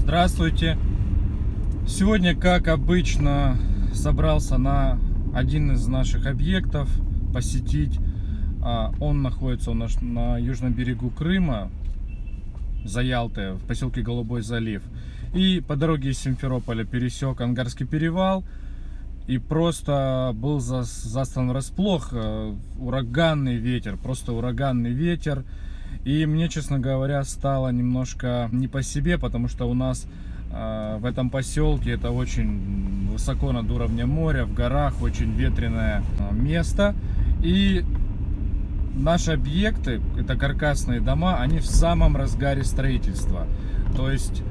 Здравствуйте! Сегодня, как обычно, собрался на один из наших объектов посетить. Он находится на южном берегу Крыма, за Ялтой, в поселке Голубой залив. И по дороге из Симферополя пересек Ангарский перевал и просто был застан врасплох. Ураганный ветер, просто ураганный ветер. И мне, честно говоря, стало немножко не по себе, потому что у нас в этом поселке, это очень высоко над уровнем моря, в горах, очень ветреное место. И наши объекты, это каркасные дома, они в самом разгаре строительства. То есть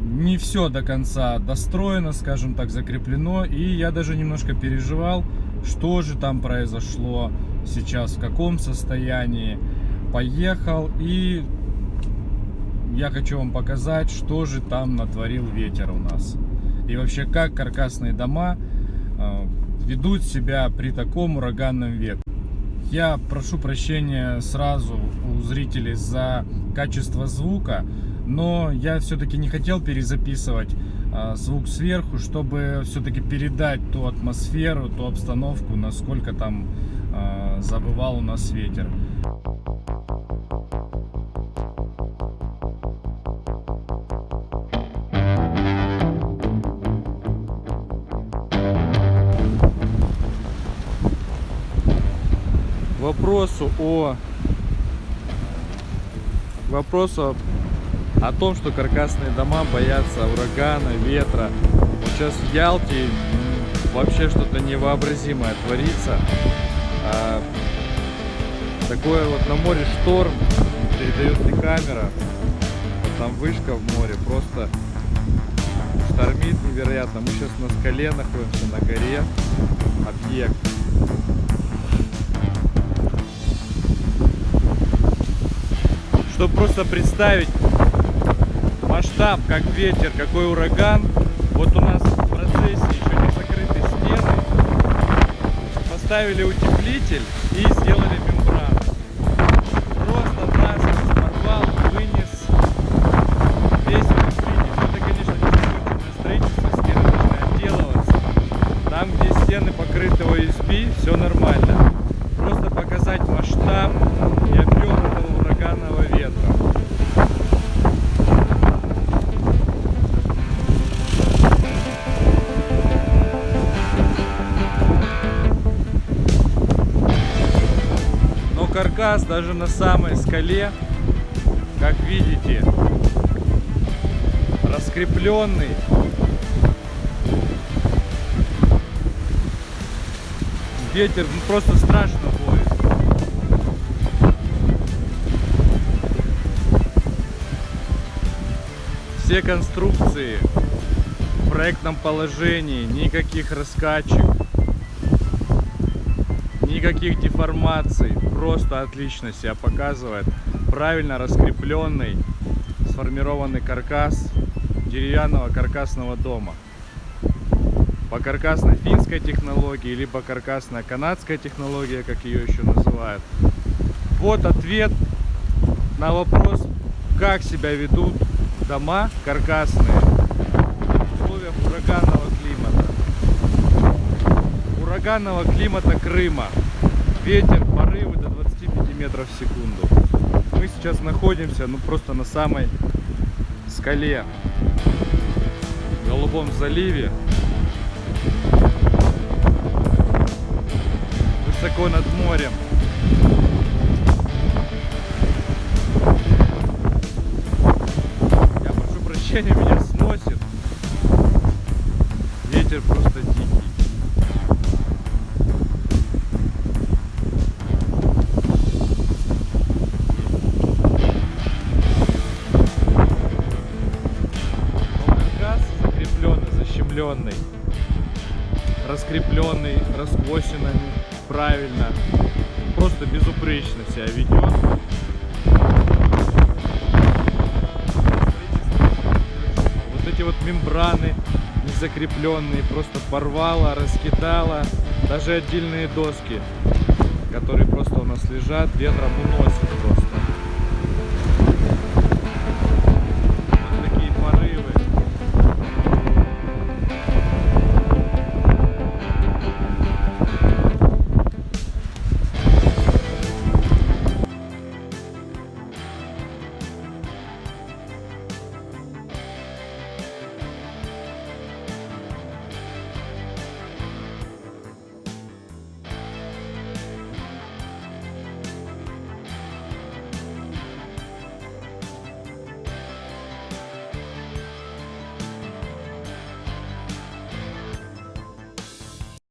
не все до конца достроено, скажем так, закреплено. И я даже немножко переживал, что же там произошло сейчас, в каком состоянии. Поехал, и я хочу вам показать, что же там натворил ветер у нас. И вообще, как каркасные дома ведут себя при таком ураганном ветре. Я прошу прощения сразу у зрителей за качество звука, но я все-таки не хотел перезаписывать звук сверху, чтобы все-таки передать ту атмосферу, ту обстановку, насколько там завывал у нас ветер. Вопросу о том, что каркасные дома боятся урагана, ветра. Вот сейчас в Ялте вообще что-то невообразимое творится. Такое вот на море шторм, передает ли камера, вот там вышка в море, просто штормит невероятно. Мы сейчас на скале находимся, на горе, объект. Чтобы просто представить масштаб, как ветер, какой ураган. Вот у нас в процессе еще не закрыты стены. Поставили утеплитель и сделали мембрану. Просто насквозь порвал, вынес весь утеплитель. Это, конечно, не законченное строительство, стены должны отделываться. Там, где стены покрыты ОСБ, все нормально. Просто показать масштаб и объем этого ураганного ветра. Но каркас даже на самой скале, как видите, раскрепленный. Ветер просто страшно воет. Все конструкции в проектном положении, никаких раскачек, никаких деформаций, просто отлично себя показывает. Правильно раскрепленный, сформированный каркас деревянного каркасного дома. По каркасной финской технологии, либо каркасная канадская технология, как ее еще называют. Вот ответ на вопрос, как себя ведут дома каркасные в условиях ураганного климата. Ураганного климата Крыма. Ветер, порывы до 25 метров в секунду. Мы сейчас находимся просто на самой скале в Голубом заливе. Высоко над морем. Я прошу прощения, меня сносит. Ветер просто дикий. Но каркас закрепленный, защемленный, раскрепленный, раскосинами. Правильно, просто безупречно себя ведет. Вот эти вот мембраны незакрепленные просто порвало, раскидало. Даже отдельные доски, которые просто у нас лежат, ветром уносит просто.